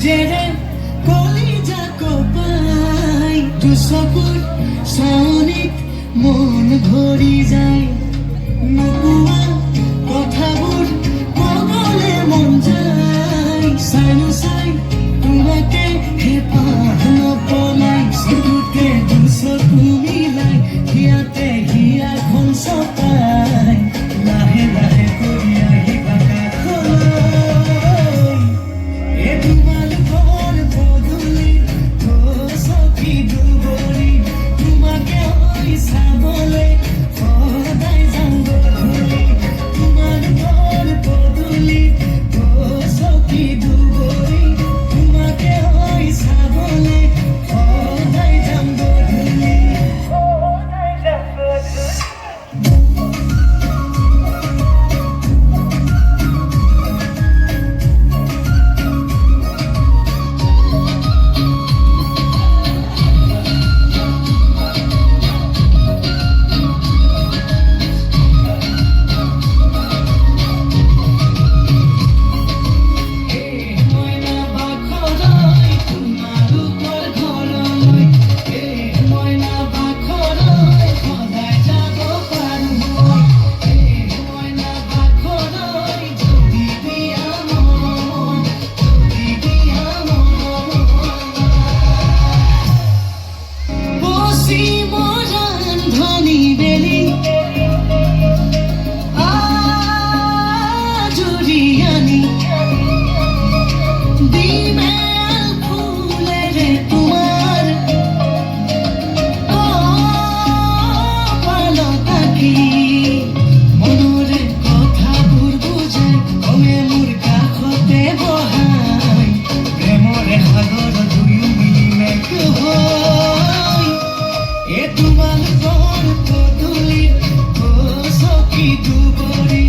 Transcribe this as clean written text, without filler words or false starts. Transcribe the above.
যেনে কলিজা কপাই দুচকুৰ চাৱনিত মন ভৰি যায় নোকোৱা কথাবোৰ কবলৈ মন যায় চাই চাই তোমাকে হেঁপাহ নপলাই চকুতে দুচকু মিলাই হিয়াতে হিয়াখন চপাই লাহে লাহে কৰি আহিবা কাষলৈ এই তোমালোকৰ পদূলি চকী দুবৰি তোমাকে ঐ চাবলৈ সদায় যাম গধূলি তোমালোকৰ পদূলি চকী দুবৰি তোমাকে ঐ চাবলৈ সদায় যাম গধূলি তোমালোকৰ পদূলিত চকী দুবৰি